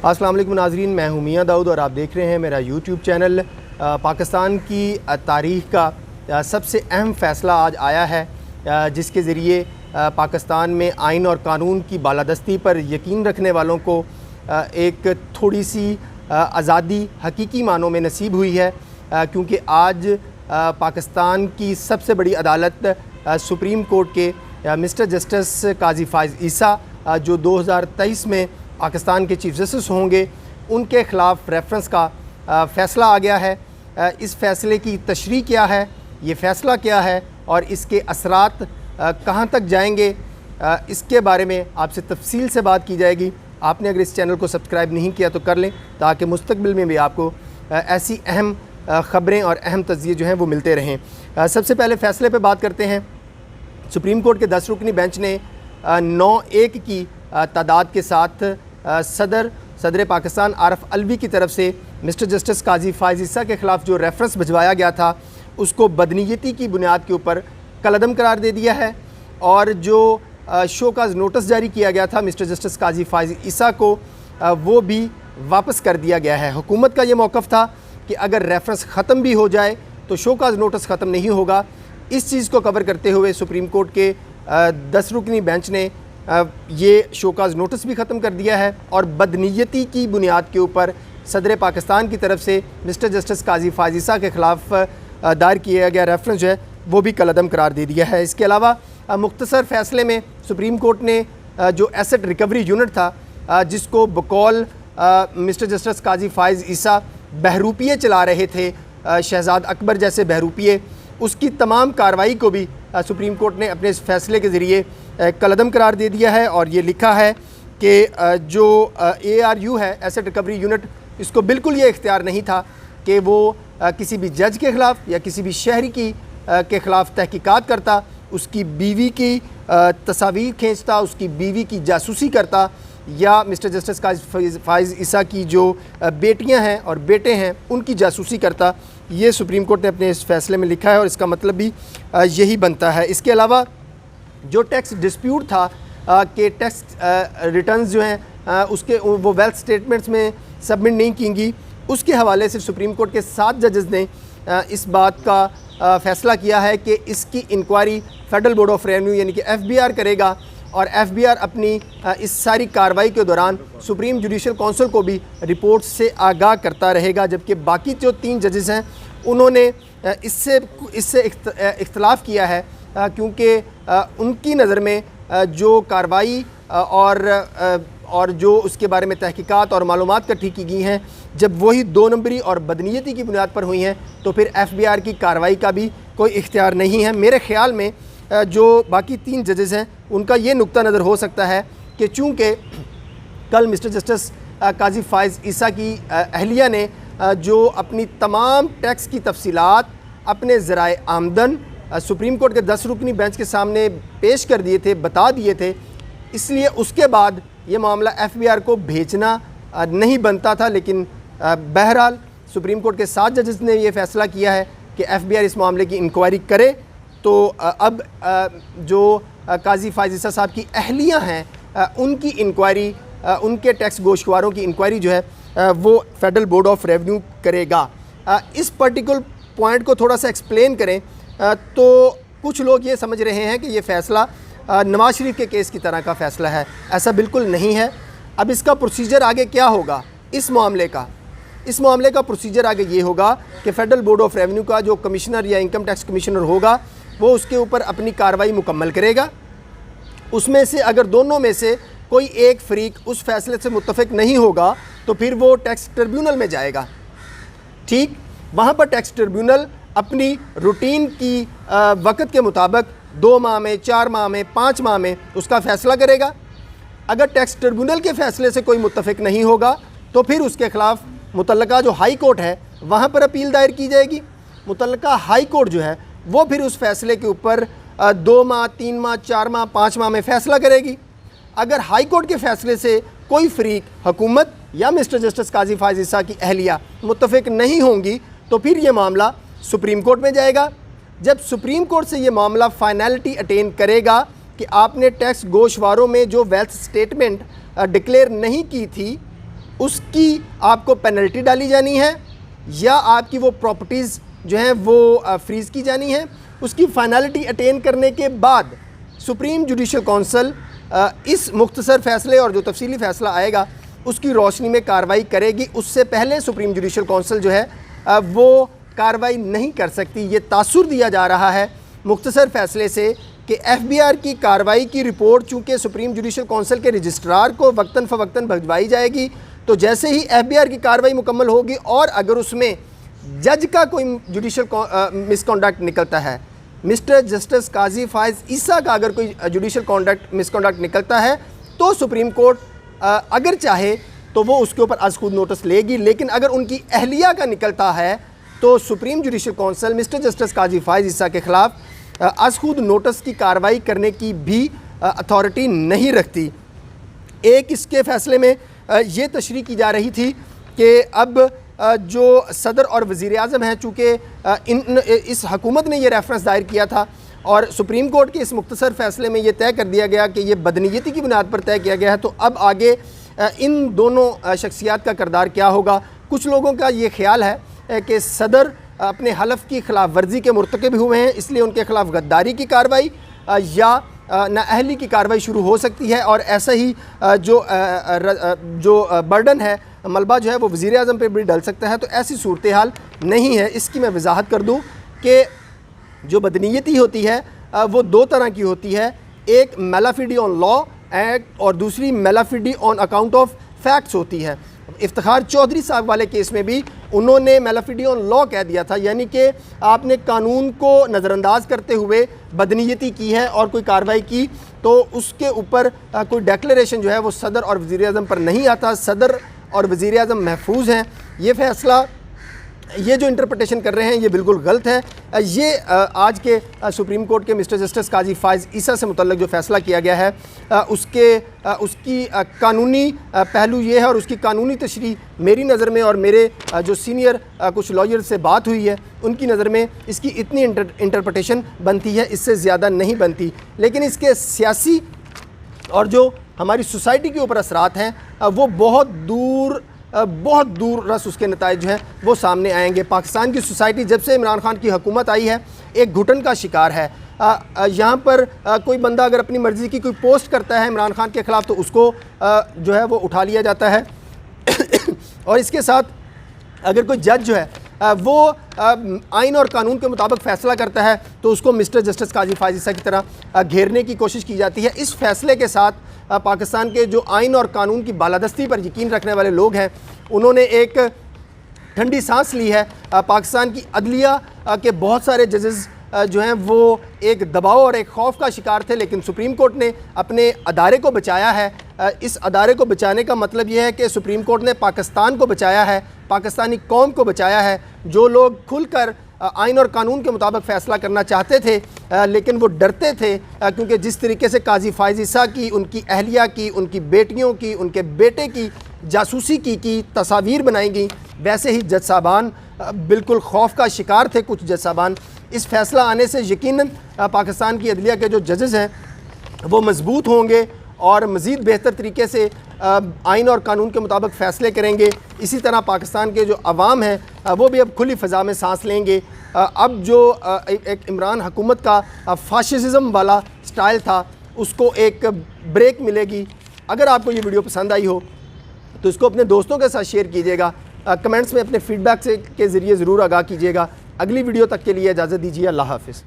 अस्सलाम वालेकुम नाज़रीन, मैं हूं मियां दाऊद और आप देख रहे हैं मेरा यूट्यूब चैनल। पाकिस्तान की तारीख़ का सबसे अहम फ़ैसला आज आया है, जिसके ज़रिए पाकिस्तान में आइन और कानून की बालादस्ती पर यकीन रखने वालों को एक थोड़ी सी आज़ादी हकीकी मानों में नसीब हुई है, क्योंकि आज पाकिस्तान की सबसे बड़ी अदालत सुप्रीम कोर्ट के मिस्टर जस्टिस काजी फ़ाइज़ ईसा, जो 2023 में पाकिस्तान के चीफ जस्टिस होंगे, उनके ख़िलाफ़ रेफरेंस का फ़ैसला आ गया है। इस फ़ैसले की तशरीह क्या है, ये फ़ैसला क्या है और इसके असरात कहाँ तक जाएंगे, इसके बारे में आपसे तफसील से बात की जाएगी। आपने अगर इस चैनल को सब्सक्राइब नहीं किया तो कर लें, ताकि मुस्तक़बिल में भी आपको ऐसी अहम ख़बरें और अहम तज़किये जो हैं वो मिलते रहें। सबसे पहले फ़ैसले पे बात करते हैं। सुप्रीम कोर्ट के 10 रुकनी बेंच ने 9-1 की तादाद के साथ सदर पाकिस्तान आरफ अलवी की तरफ से मिस्टर जस्टिस काजी फ़ाइज़ ईसा के ख़िलाफ़ जो रेफरेंस भिजवाया गया था, उसको बदनीयती की बुनियाद के ऊपर कलअदम करार दे दिया है। और जो शोकाज़ नोटिस जारी किया गया था मिस्टर जस्टिस काजी फ़ाइज़ ईसा को, वो भी वापस कर दिया गया है। हुकूमत का ये मौक़िफ़ था कि अगर रेफरेंस ख़त्म भी हो जाए तो शोकाज़ नोटिस ख़त्म नहीं होगा। इस चीज़ को कवर करते हुए सुप्रीम कोर्ट के 10 रुकनी बेंच ने ये शोकाज़ नोटिस भी ख़त्म कर दिया है और बदनीयती की बुनियाद के ऊपर सदर पाकिस्तान की तरफ से मिस्टर जस्टिस काजी फ़ाइज़ ईसा के ख़िलाफ़ दायर किया गया रेफरेंस जो है वो भी कलअदम करार दे दिया है। इसके अलावा मुख्तसर फ़ैसले में सुप्रीम कोर्ट ने जो एसेट रिकवरी यूनिट था, जिसको बकौल मिस्टर जस्टिस काजी फ़ाइज़ ईसा बहरूपिये चला रहे थे, शहजाद अकबर जैसे बहरूपिये, उसकी तमाम कार्रवाई को भी सुप्रीम कोर्ट ने अपने इस फ़ैसले के ज़रिए कलअदम करार दे दिया है। और ये लिखा है कि जो ARU है, एसेट रिकवरी यूनिट, इसको बिल्कुल ये इख्तियार नहीं था कि वो किसी भी जज के ख़िलाफ़ या किसी भी शहरी के ख़िलाफ़ तहकीकात करता, उसकी बीवी की तस्वीर खींचता, उसकी बीवी की जासूसी करता, या मिस्टर जस्टिस काजी फ़ाइज़ ईसा की जो बेटियां हैं और बेटे हैं उनकी जासूसी करता। ये सुप्रीम कोर्ट ने अपने इस फ़ैसले में लिखा है और इसका मतलब भी यही बनता है। इसके अलावा जो टैक्स डिस्प्यूट था कि टैक्स रिटर्न्स जो हैं उसके वो वेल्थ स्टेटमेंट्स में सबमिट नहीं की गई, उसके हवाले से सुप्रीम कोर्ट के 7 जजेस ने इस बात का फ़ैसला किया है कि इसकी inquiry federal board of revenue यानी कि FBR करेगा, और FBR अपनी इस सारी कार्रवाई के दौरान सुप्रीम जुडिशल काउंसिल को भी रिपोर्ट से आगाह करता रहेगा। जबकि बाकी जो 3 जजेस हैं उन्होंने इससे इख्तलाफ किया है, क्योंकि उनकी नज़र में जो कार्रवाई और जो उसके बारे में तहकीकात और मालूमात इकट्ठी की गई हैं, जब वही 2 नंबरी और बदनीयती की बुनियाद पर हुई हैं, तो फिर FBR की कार्रवाई का भी कोई इख्तियार नहीं है। मेरे ख़्याल में जो बाकी 3 जजेस हैं उनका ये नुक्ता नज़र हो सकता है कि चूँकि कल मिस्टर जस्टिस काजी फ़ाइज़ ईसा की अहलिया ने जो अपनी तमाम टैक्स की तफसीलात अपने ज़राए आमदन सुप्रीम कोर्ट के 10 रुकनी बेंच के सामने पेश कर दिए थे, बता दिए थे, इसलिए उसके बाद ये मामला FBR को भेजना नहीं बनता था। लेकिन बहरहाल सुप्रीम कोर्ट के 7 जजेस ने ये फ़ैसला किया है कि FBR इस मामले की इंक्वायरी करे। तो अब जो काजी फ़ाइज़ ईसा साहब की अहलियाँ हैं उनकी इंक्वायरी, उनके टैक्स गोशवारों की इंक्वायरी जो है वो फेडरल बोर्ड ऑफ रेवेन्यू करेगा। इस पर्टिकुलर पॉइंट को थोड़ा सा एक्सप्लेन करें तो कुछ लोग ये समझ रहे हैं कि ये फ़ैसला नवाज़ शरीफ के केस की तरह का फ़ैसला है। ऐसा बिल्कुल नहीं है। अब इसका प्रोसीजर आगे क्या होगा इस मामले का प्रोसीजर आगे ये होगा कि फेडरल बोर्ड ऑफ रेवेन्यू का जो कमिश्नर या इनकम टैक्स कमिश्नर होगा वो उसके ऊपर अपनी कार्रवाई मुकम्मल करेगा। उसमें से अगर दोनों में से कोई एक फ़रीक उस फ़ैसले से मुत्तफ़िक नहीं होगा तो फिर वो टैक्स ट्रिब्यूनल में जाएगा। ठीक, वहाँ पर टैक्स ट्रिब्यूनल अपनी रूटीन की वक़्त के मुताबिक 2 माह में, 4 माह में, 5 माह में उसका फ़ैसला करेगा। अगर टैक्स ट्रिब्यूनल के फ़ैसले से कोई मुत्तफ़िक नहीं होगा तो फिर उसके ख़िलाफ़ मुतल्लका जो हाई कोर्ट है वहाँ पर अपील दायर की जाएगी। मुतल्लका हाई कोर्ट जो है वो फिर उस फ़ैसले के ऊपर 2 माह, 3 माह, 4 माह, 5 माह में फ़ैसला करेगी। अगर हाई कोर्ट के फ़ैसले से कोई फ़रीक, हुकूमत या मिस्टर जस्टिस काजी फ़ाइज़ ईसा की अहलिया मुत्तफ़िक नहीं होंगी तो फिर ये मामला सुप्रीम कोर्ट में जाएगा। जब सुप्रीम कोर्ट से ये मामला फ़ाइनलिटी अटेन करेगा कि आपने टैक्स गोशवारों में जो वेल्थ स्टेटमेंट डिक्लेयर नहीं की थी उसकी आपको पेनल्टी डाली जानी है या आपकी वो प्रॉपर्टीज़ जो हैं वो फ्रीज़ की जानी है। उसकी फाइनलिटी अटेन करने के बाद सुप्रीम जुडिशल कौंसिल इस मुख्तसर फ़ैसले और जो तफसीली फ़ैसला आएगा उसकी रोशनी में कार्रवाई करेगी। उससे पहले सुप्रीम जुडिशल कौंसिल जो है वो कार्रवाई नहीं कर सकती। ये तासुर दिया जा रहा है मुख्तसर फ़ैसले से कि FBR की कार्रवाई की रिपोर्ट चूँकि सुप्रीम जुडिशल कौंसिल के रजिस्ट्रार को वक्तन फ़वक्तन भिजवाई जाएगी, तो जैसे ही FBR की कार्रवाई मुकम्मल होगी और अगर उसमें जज का कोई जुडिशल मिसकॉन्डक्ट निकलता है, मिस्टर जस्टिस काजी फायज़ ईसा का अगर कोई जुडिशल मिसकॉन्डक्ट निकलता है, तो सुप्रीम कोर्ट अगर चाहे तो वो उसके ऊपर आज खुद नोटिस लेगी। लेकिन अगर उनकी अहलिया का निकलता है तो supreme judicial council mister justice Qazi Faez Isa के ख़िलाफ़ आज खुद नोटिस की कार्रवाई करने की भी अथॉरिटी नहीं रखती। एक इसके फ़ैसले में ये तशरीह की जा रही थी कि अब जो सदर और वज़ीर आज़म हैं, चूँकि इस हुकूमत ने यह रेफरेंस दायर किया था और सुप्रीम कोर्ट के इस मुख्तसर फ़ैसले में ये तय कर दिया गया कि ये बदनीयती की बुनियाद पर तय किया गया है, तो अब आगे इन दोनों शख्सियात का किरदार क्या होगा। कुछ लोगों का ये ख्याल है कि सदर अपने हलफ की खिलाफ वर्जी के मुर्तकिब हुए हैं, इसलिए उनके खिलाफ गद्दारी की कार्रवाई या नाअहली की कार्रवाई शुरू हो सकती है और ऐसा ही जो बर्डन है, मलबा जो है वो वज़ीर आज़म पर भी डल सकता है। तो ऐसी सूरत हाल नहीं है। इसकी मैं वजाहत कर दूँ कि जो बदनीयती होती है वो दो तरह की होती है, एक मेलाफिडी ऑन लॉ एक्ट और दूसरी मेलाफिडी ऑन अकाउंट ऑफ फैक्ट्स होती है। इफ्तिखार चौधरी साहब वाले केस में भी उन्होंने मेलाफिडी ऑन लॉ कह दिया था, यानी कि आपने कानून को नज़रअंदाज करते हुए बदनीयती की है और कोई कार्रवाई की तो उसके ऊपर कोई डेक्लेरेशन जो है वो सदर और वज़ीर आज़म पर नहीं आता। सदर और वज़ीर आज़म महफूज हैं। ये फ़ैसला, ये जो इंटरप्रिटेशन कर रहे हैं ये बिल्कुल गलत है। ये आज के सुप्रीम कोर्ट के मिस्टर जस्टिस काजी फायज़ ईसा से मुतल्लिक़ जो फ़ैसला किया गया है उसकी कानूनी पहलू ये है और उसकी कानूनी तशरीह मेरी नज़र में और मेरे जो सीनियर कुछ लॉयर से बात हुई है उनकी नज़र में इसकी इतनी इंटरप्रिटेशन बनती है, इससे ज़्यादा नहीं बनती। लेकिन इसके सियासी और जो हमारी सोसाइटी के ऊपर असरात हैं वो बहुत दूर रस उसके नताइज जो हैं वो सामने आएंगे। पाकिस्तान की सोसाइटी जब से इमरान खान की हुकूमत आई है एक घुटन का शिकार है। यहाँ पर कोई बंदा अगर अपनी मर्ज़ी की कोई पोस्ट करता है इमरान खान के ख़िलाफ़ तो उसको जो है वो उठा लिया जाता है और इसके साथ अगर कोई जज जो है वो आइन और कानून के मुताबिक फ़ैसला करता है तो उसको मिस्टर जस्टिस काजी फायज़ ईसा की तरह घेरने की कोशिश की जाती है। इस फ़ैसले के साथ पाकिस्तान के जो आइन और कानून की बालादस्ती पर यकीन रखने वाले लोग हैं उन्होंने एक ठंडी सांस ली है। पाकिस्तान की अदलिया के बहुत सारे जजेस जो हैं वो एक दबाव और एक खौफ का शिकार थे, लेकिन सुप्रीम कोर्ट ने अपने अदारे को बचाया है। इस अदारे को बचाने का मतलब ये है कि सुप्रीम कोर्ट ने पाकिस्तान को बचाया है, पाकिस्तानी कौम को बचाया है। जो लोग खुलकर आइन और कानून के मुताबिक फ़ैसला करना चाहते थे लेकिन वो डरते थे क्योंकि जिस तरीके से काजी फायज़ ईसा की, उनकी अहलिया की, उनकी बेटियों की, उनके बेटे की जासूसी की तस्वीर बनाई गई, वैसे ही जज साहबान बिल्कुल खौफ का शिकार थे। कुछ जज साहबान इस फ़ैसला आने से यकीनन पाकिस्तान की अदलिया के जो जजेस हैं वो मजबूत होंगे और मज़ीद बेहतर तरीके से आइन और कानून के मुताबिक फ़ैसले करेंगे। इसी तरह पाकिस्तान के जो अवाम हैं वो भी अब खुली फ़ज़ा में सांस लेंगे। अब जो एक इमरान हुकूमत का फाशिज़म वाला स्टाइल था उसको एक ब्रेक मिलेगी। अगर आपको ये वीडियो पसंद आई हो तो इसको अपने दोस्तों के साथ शेयर कीजिएगा। कमेंट्स में अपने फ़ीडबैक के ज़रिए ज़रूर आगाह कीजिएगा। अगली वीडियो तक के लिए इजाज़त दीजिए। अल्लाह हाफ़िज़।